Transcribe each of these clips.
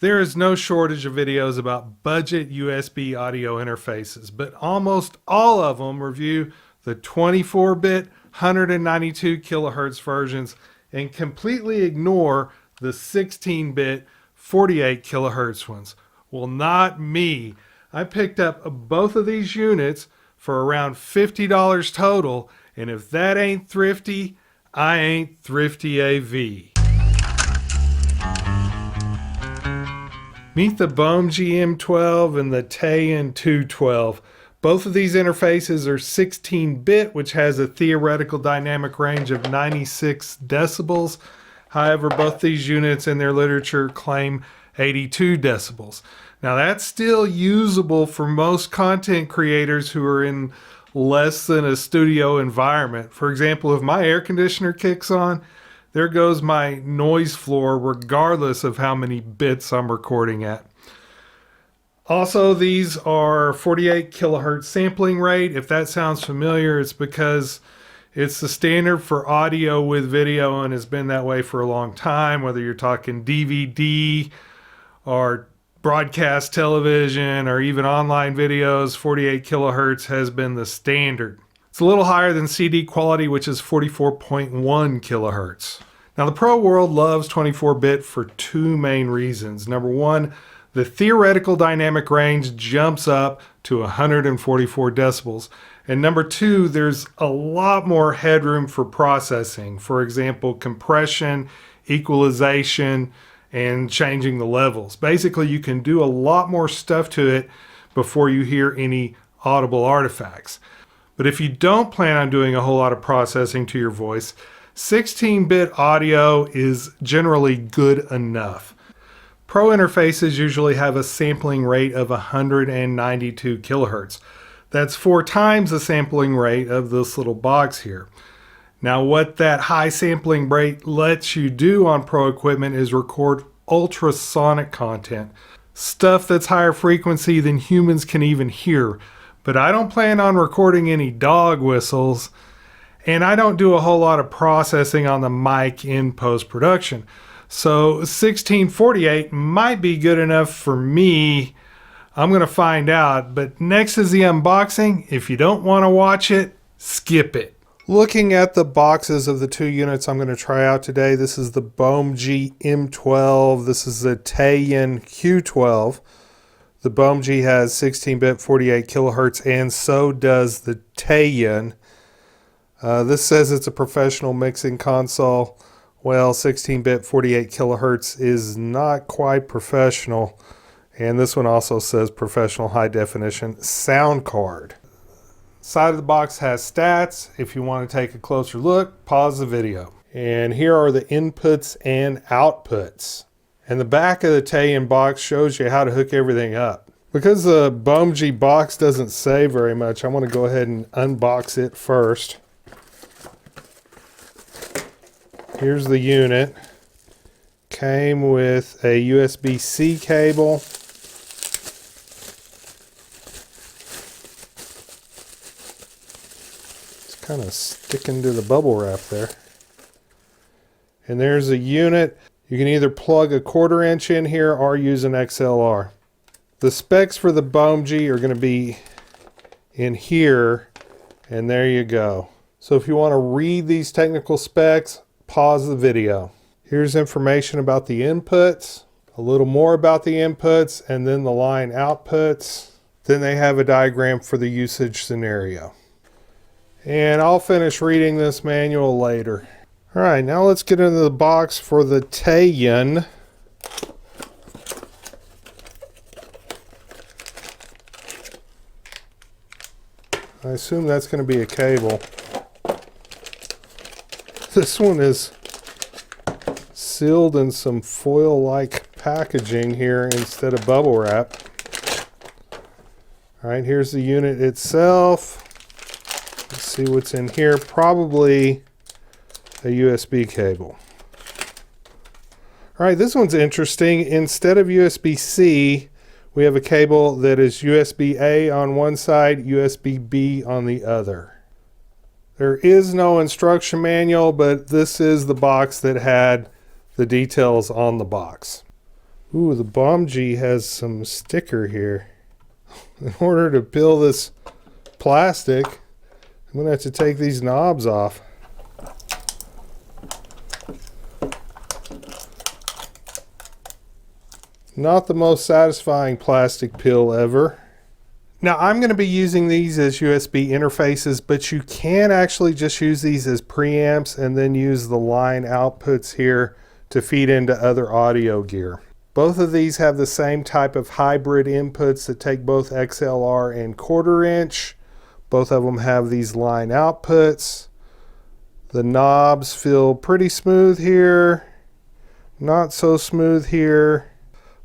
There is no shortage of videos about budget USB audio interfaces, but almost all of them review the 24-bit 192 kilohertz versions and completely ignore the 16-bit 48 kilohertz ones. Well, not me. I picked up both of these units for around $50 total, and if that ain't thrifty, I ain't ThriftyAV. Meet the Bomge M12 and the Teyun 212. Both of these interfaces are 16-bit, which has a theoretical dynamic range of 96 decibels. However, both these units in their literature claim 82 decibels. Now that's still usable for most content creators who are in less than a studio environment. For example, if my air conditioner kicks on, there goes my noise floor regardless of how many bits I'm recording at. Also, these are 48 kilohertz sampling rate. If that sounds familiar, it's because it's the standard for audio with video and has been that way for a long time, whether you're talking DVD or broadcast television or even online videos. 48 kilohertz has been the standard. It's a little higher than CD quality, which is 44.1 kilohertz. Now, the pro world loves 24-bit for two main reasons. Number one, the theoretical dynamic range jumps up to 144 decibels. And number two, there's a lot more headroom for processing. For example, compression, equalization, and changing the levels. Basically, you can do a lot more stuff to it before you hear any audible artifacts. But if you don't plan on doing a whole lot of processing to your voice, 16-bit audio is generally good enough. Pro interfaces usually have a sampling rate of 192 kilohertz. That's 4 times the sampling rate of this little box here. Now, what that high sampling rate lets you do on pro equipment is record ultrasonic content, stuff that's higher frequency than humans can even hear. But I don't plan on recording any dog whistles, and I don't do a whole lot of processing on the mic in post-production. So 1648 might be good enough for me. I'm going to find out, but next is the unboxing. If you don't want to watch it, skip it. Looking at the boxes of the two units I'm going to try out today, this is the Bomge M12, this is the Teyun Q12. The Bomge has 16-bit 48 kilohertz, and so does the Teyun. This says it's a professional mixing console. Well, 16-bit 48 kilohertz is not quite professional. And this one also says professional high definition sound card. Side of the box has stats. If you want to take a closer look, pause the video. And here are the inputs and outputs. And the back of the Teyun box shows you how to hook everything up. Because the Bomge box doesn't say very much, I want to go ahead and unbox it first. Here's the unit. Came with a USB-C cable. It's kind of sticking to the bubble wrap there. And there's a unit. You can either plug a 1/4 inch in here or use an XLR. The specs for the Bomge are going to be in here, and there you go. So if you want to read these technical specs, pause the video. Here's information about the inputs, a little more about the inputs, and then the line outputs. Then they have a diagram for the usage scenario. And I'll finish reading this manual later. All right, now let's get into the box for the Teyun. I assume that's going to be a cable. This one is sealed in some foil-like packaging here instead of bubble wrap. All right, here's the unit itself. Let's see what's in here. Probably a USB cable. All right, this one's interesting. Instead of USB-C, we have a cable that is USB-A on one side, USB-B on the other. There is no instruction manual, but this is the box that had the details on the box. Ooh, the Bomge has some sticker here. In order to peel this plastic, I'm going to have to take these knobs off. Not the most satisfying plastic peel ever. Now I'm going to be using these as USB interfaces, but you can actually just use these as preamps and then use the line outputs here to feed into other audio gear. Both of these have the same type of hybrid inputs that take both XLR and 1/4 inch. Both of them have these line outputs. The knobs feel pretty smooth here, not so smooth here.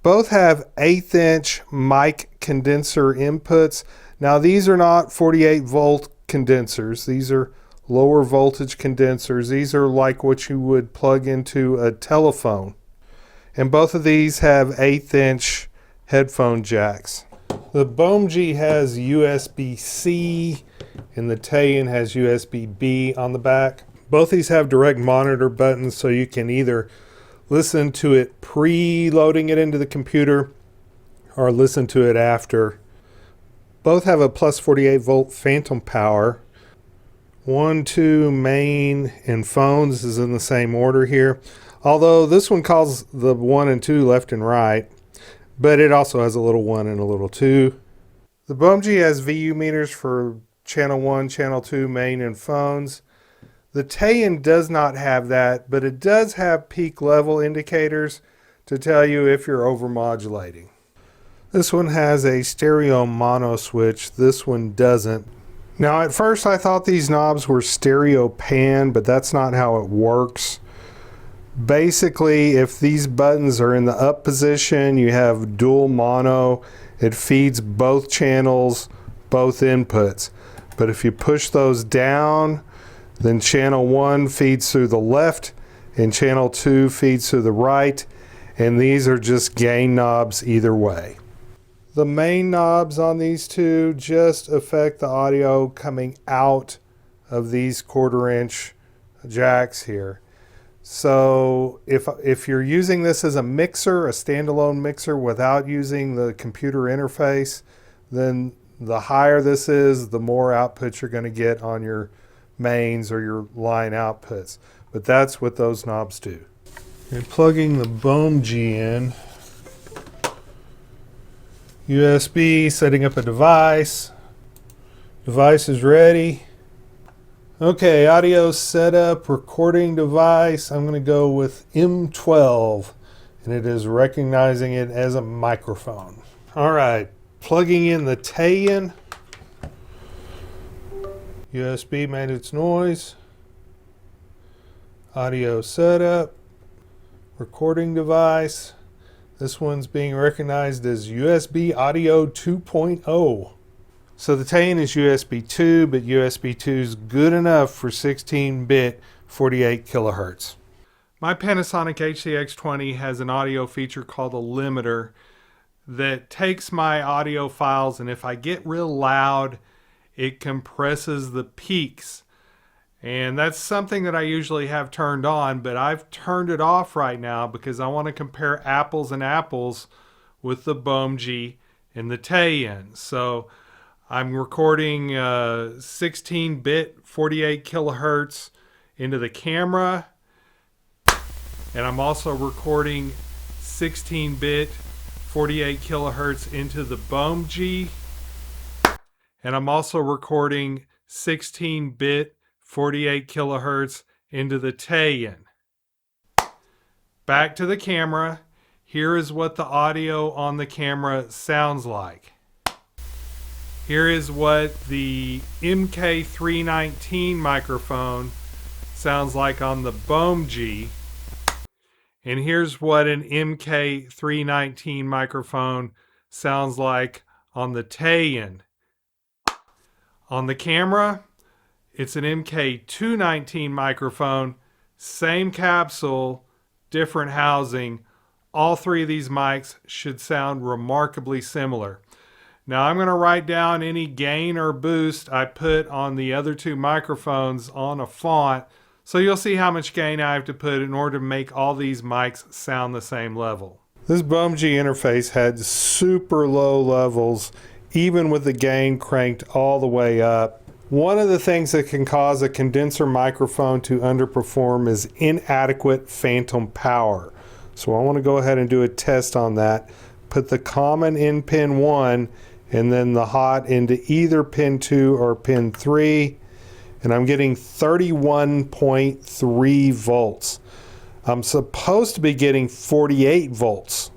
Both have 1/8 inch mic condenser inputs. Now these are not 48 volt condensers. These are lower voltage condensers. These are like what you would plug into a telephone. And both of these have 1/8 inch headphone jacks. The Bomge has USB-C and the Teyun has USB-B on the back. Both these have direct monitor buttons, so you can either listen to it pre-loading it into the computer or listen to it after. Both have a plus 48 volt phantom power. 1, 2, main, and phones is in the same order here. Although this one calls the 1 and 2 left and right, but it also has a little 1 and a little 2. The Bomge has VU meters for channel 1, channel 2, main, and phones. The Teyun does not have that, but it does have peak level indicators to tell you if you're overmodulating. This one has a stereo mono switch. This one doesn't. Now at first I thought these knobs were stereo pan, but that's not how it works. Basically, if these buttons are in the up position, you have dual mono. It feeds both channels, both inputs. But if you push those down, then channel 1 feeds through the left and channel 2 feeds through the right, and these are just gain knobs either way. The main knobs on these two just affect the audio coming out of these 1/4 inch jacks here. So if you're using this as a mixer, a standalone mixer without using the computer interface, then the higher this is, the more output you're going to get on your mains or your line outputs. But that's what those knobs do. You're plugging the Bomge in. USB, setting up a device. Device is ready. Okay, audio setup, recording device. I'm going to go with M12, and it is recognizing it as a microphone. All right, plugging in the Teyun. USB made its noise. Audio setup, recording device. This one's being recognized as USB Audio 2.0. So the Teyun is USB 2, but USB 2 is good enough for 16-bit 48 kilohertz. My Panasonic HCX20 has an audio feature called a limiter that takes my audio files, and if I get real loud, it compresses the peaks. And that's something that I usually have turned on, but I've turned it off right now because I want to compare apples and apples with the Bomge and the Teyun. So I'm recording 16-bit 48 kilohertz into the camera, and I'm also recording 16-bit 48 kilohertz into the Bomge, and I'm also recording 16-bit 48 kilohertz into the Teyun. Back to the camera. Here is what the audio on the camera sounds like. Here is what the MK319 microphone sounds like on the Bomge. And here's what an MK319 microphone sounds like on the Teyun. On the camera, it's an MK219 microphone, same capsule, different housing. All three of these mics should sound remarkably similar. Now I'm going to write down any gain or boost I put on the other two microphones on a font, so you'll see how much gain I have to put in order to make all these mics sound the same level. This Bomge interface had super low levels, even with the gain cranked all the way up. One of the things that can cause a condenser microphone to underperform is inadequate phantom power. So I want to go ahead and do a test on that. Put the common in pin 1 and then the hot into either pin 2 or pin 3. And I'm getting 31.3 volts. I'm supposed to be getting 48 volts.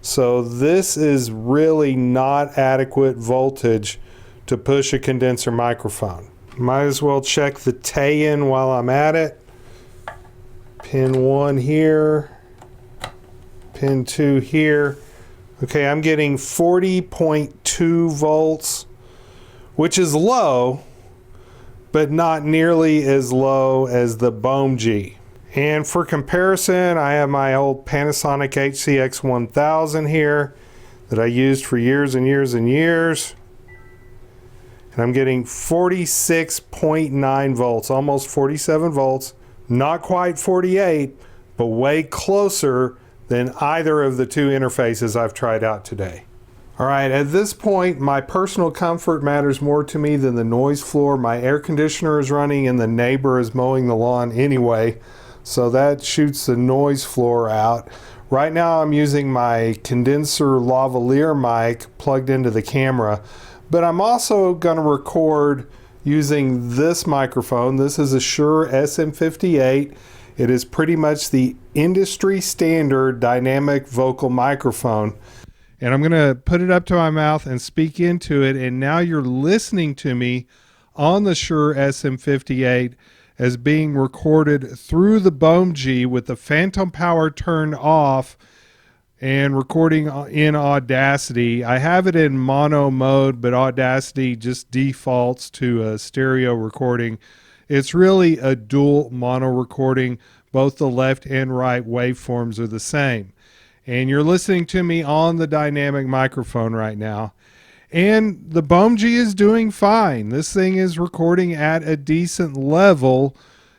So this is really not adequate voltage to push a condenser microphone. Might as well check the Teyun while I'm at it. Pin 1 here, pin 2 here. Okay, I'm getting 40.2 volts, which is low, but not nearly as low as the Bomge. And for comparison, I have my old Panasonic HCX 1000 here that I used for years and years and years. And I'm getting 46.9 volts, almost 47 volts. Not quite 48, but way closer than either of the two interfaces I've tried out today. All right, at this point, my personal comfort matters more to me than the noise floor. My air conditioner is running and the neighbor is mowing the lawn anyway, so that shoots the noise floor out. Right now I'm using my condenser lavalier mic plugged into the camera, but I'm also going to record using this microphone. This is a Shure SM58. It is pretty much the industry standard dynamic vocal microphone. And I'm going to put it up to my mouth and speak into it, and now you're listening to me on the Shure SM58 as being recorded through the Bomge with the phantom power turned off and recording in Audacity. I have it in mono mode, but Audacity just defaults to a stereo recording. It's really a dual mono recording. Both the left and right waveforms are the same. And you're listening to me on the dynamic microphone right now. And the Bomge is doing fine. This thing is recording at a decent level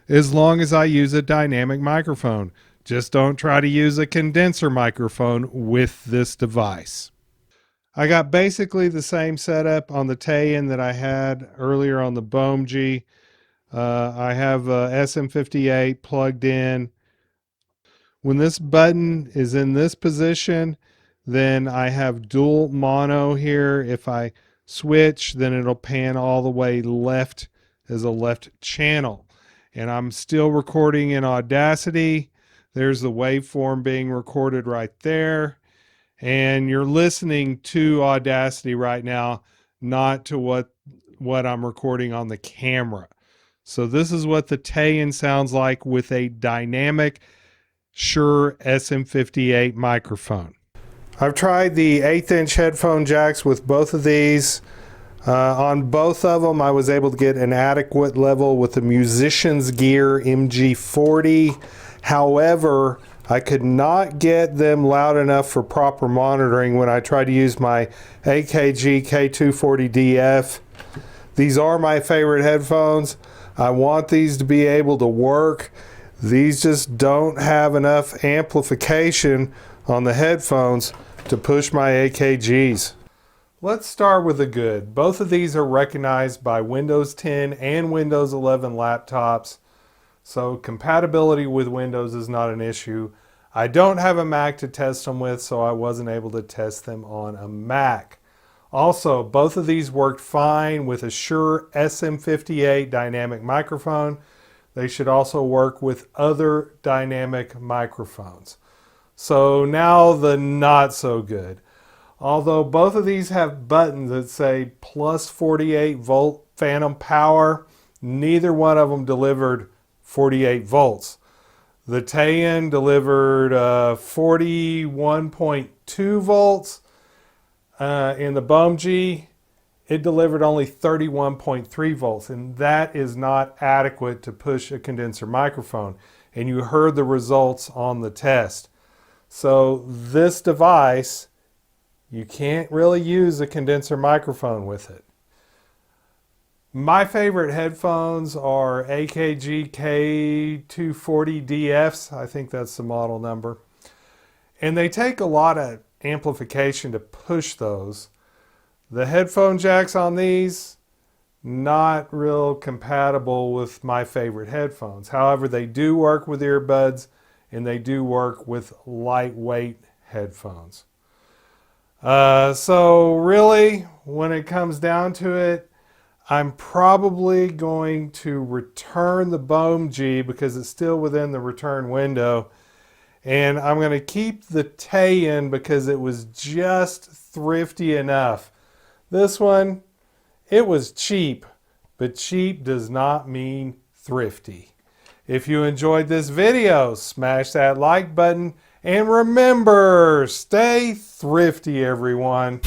as long as I use a dynamic microphone. Just don't try to use a condenser microphone with this device. I got basically the same setup on the Teyun that I had earlier on the Bomge. I have a SM58 plugged in. When this button is in this position, then I have dual mono here. If I switch, then it'll pan all the way left as a left channel. And I'm still recording in Audacity. There's the waveform being recorded right there. And you're listening to Audacity right now, not to what I'm recording on the camera. So this is what the Teyun sounds like with a dynamic Shure SM58 microphone. I've tried the 1/8" headphone jacks with both of these. On both of them, I was able to get an adequate level with the Musician's Gear MG40. However, I could not get them loud enough for proper monitoring when I tried to use my AKG K240DF. These are my favorite headphones. I want these to be able to work. These just don't have enough amplification on the headphones to push my AKGs. Let's start with the good. Both of these are recognized by Windows 10 and Windows 11 laptops, so compatibility with Windows is not an issue. I don't have a Mac to test them with, so I wasn't able to test them on a Mac. Also, both of these worked fine with a Shure SM58 dynamic microphone. They should also work with other dynamic microphones. So now the not so good. Although both of these have buttons that say plus 48 volt phantom power, neither one of them delivered 48 volts. The Teyun delivered 41.2 volts. In the Bomge, it delivered only 31.3 volts, and that is not adequate to push a condenser microphone. And you heard the results on the test. So this device, you can't really use a condenser microphone with it. My favorite headphones are AKG K240DFs. I think that's the model number. And they take a lot of amplification to push those. The headphone jacks on these, not real compatible with my favorite headphones. However, they do work with earbuds and they do work with lightweight headphones. So really, when it comes down to it, I'm probably going to return the Bomge because it's still within the return window. And I'm going to keep the Teyun because it was just thrifty enough. This one, it was cheap, but cheap does not mean thrifty. If you enjoyed this video, smash that like button. And remember, stay thrifty, everyone.